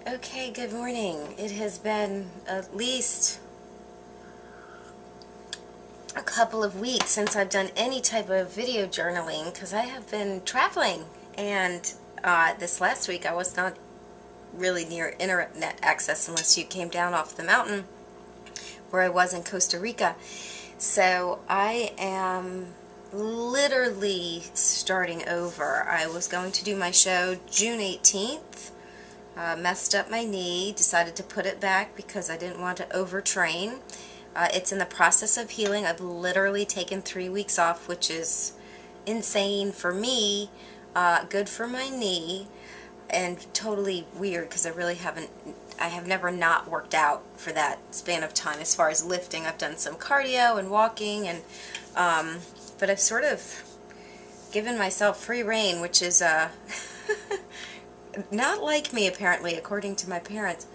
Okay, good morning. It has been at least a couple of weeks since I've done any type of video journaling because I have been traveling, and this last week I was not really near internet access unless you came down off the mountain where I was in Costa Rica. So I am literally starting over. I was going to do my show June 18th. Messed up my knee, decided to put it back because I didn't want to overtrain. It's in the process of healing. I've literally taken 3 weeks off, which is insane for me, good for my knee, and totally weird because I have never not worked out for that span of time. As far as lifting, I've done some cardio and walking, and but I've sort of given myself free rein, which is not like me, apparently, according to my parents.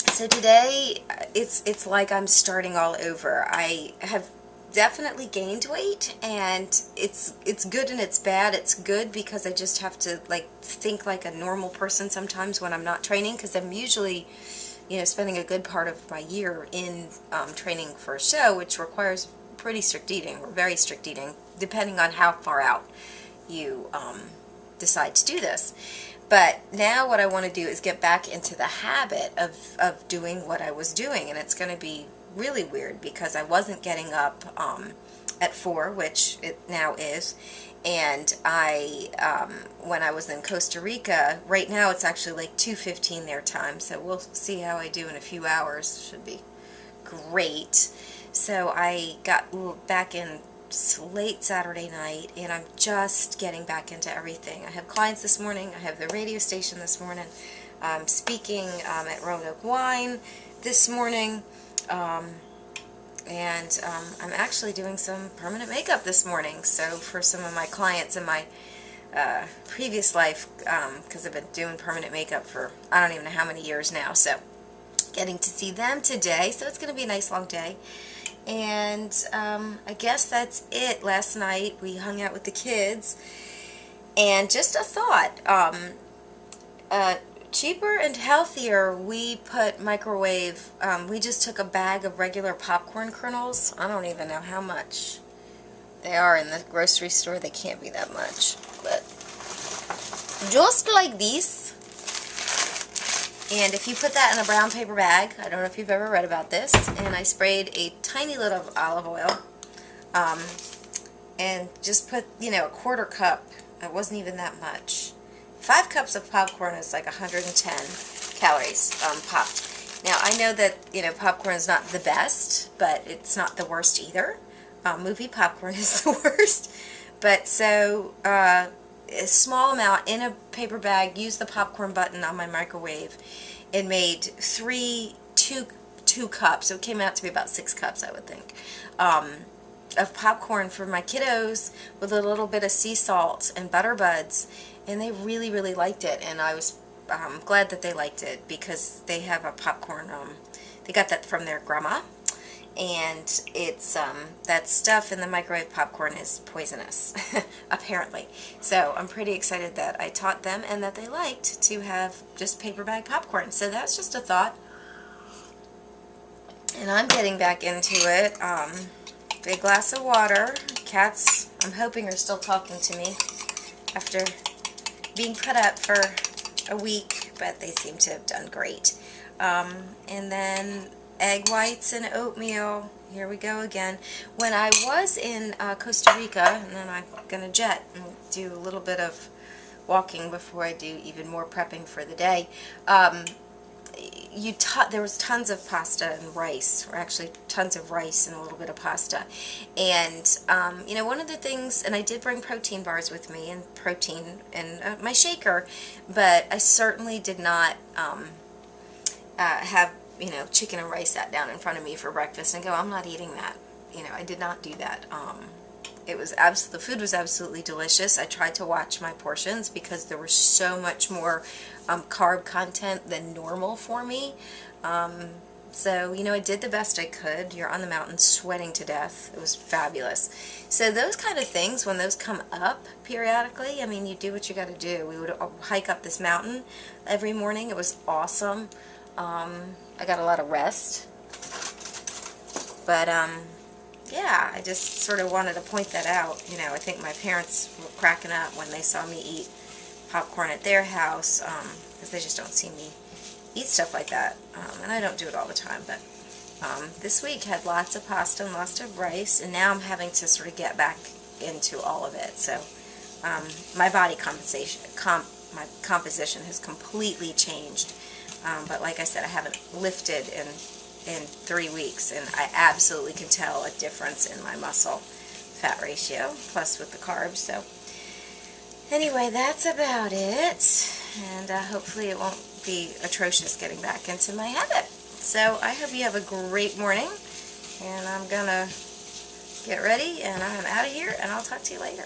So today, it's like I'm starting all over. I have definitely gained weight, and it's good and it's bad. It's good because I just have to think like a normal person sometimes when I'm not training, because I'm usually, spending a good part of my year in training for a show, which requires pretty strict eating, or very strict eating, depending on how far out you decide to do this. But now what I want to do is get back into the habit of doing what I was doing, and it's going to be really weird because I wasn't getting up at 4, which it now is, and when I was in Costa Rica, right now it's actually like 2:15 their time, so we'll see how I do in a few hours. Should be great. So I got back in late Saturday night, and I'm just getting back into everything. I have clients this morning. I have the radio station this morning. I'm speaking at Roanoke Wine this morning, and I'm actually doing some permanent makeup this morning. So for some of my clients in my previous life, because I've been doing permanent makeup for I don't even know how many years now, so getting to see them today. So it's going to be a nice long day. And I guess that's it. Last night we hung out with the kids, and just a thought, cheaper and healthier, we put microwave, we just took a bag of regular popcorn kernels. I don't even know how much they are in the grocery store. They can't be that much, but just like these. And if you put that in a brown paper bag, I don't know if you've ever read about this, and I sprayed a tiny little olive oil, and just put, a quarter cup, it wasn't even that much. 5 cups of popcorn is like 110 calories popped. Now, I know that, popcorn is not the best, but it's not the worst either. Movie popcorn is the worst. But so, a small amount in a paper bag, use the popcorn button on my microwave, and made two cups, so it came out to be about 6 cups, I would think, of popcorn for my kiddos with a little bit of sea salt and butter buds, and they really, really liked it, and I was glad that they liked it because they have a popcorn, they got that from their grandma, and it's that stuff in the microwave popcorn is poisonous, apparently. So I'm pretty excited that I taught them and that they liked to have just paper bag popcorn. So that's just a thought, and I'm getting back into it. Big glass of water. Cats, I'm hoping, are still talking to me after being put up for a week, but they seem to have done great. And then egg whites and oatmeal. Here we go again. When I was in Costa Rica, and then I'm going to jet and do a little bit of walking before I do even more prepping for the day, there was tons of pasta and rice, or actually tons of rice and a little bit of pasta. And, one of the things, and I did bring protein bars with me, and protein and my shaker, but I certainly did not have chicken and rice sat down in front of me for breakfast and go, I'm not eating that. I did not do that. The food was absolutely delicious. I tried to watch my portions because there was so much more carb content than normal for me. So, you know, I did the best I could. You're on the mountain sweating to death. It was fabulous. So those kind of things, when those come up periodically, I mean, you do what you got to do. We would hike up this mountain every morning. It was awesome. I got a lot of rest. But, yeah, I just sort of wanted to point that out. You know, I think my parents were cracking up when they saw me eat popcorn at their house, because they just don't see me eat stuff like that, and I don't do it all the time, but this week had lots of pasta and lots of rice, and now I'm having to sort of get back into all of it. So my body my composition has completely changed, but like I said, I haven't lifted in 3 weeks, and I absolutely can tell a difference in my muscle fat ratio, plus with the carbs. So anyway, that's about it, and hopefully it won't be atrocious getting back into my habit. So I hope you have a great morning, and I'm gonna get ready, and I'm out of here, and I'll talk to you later.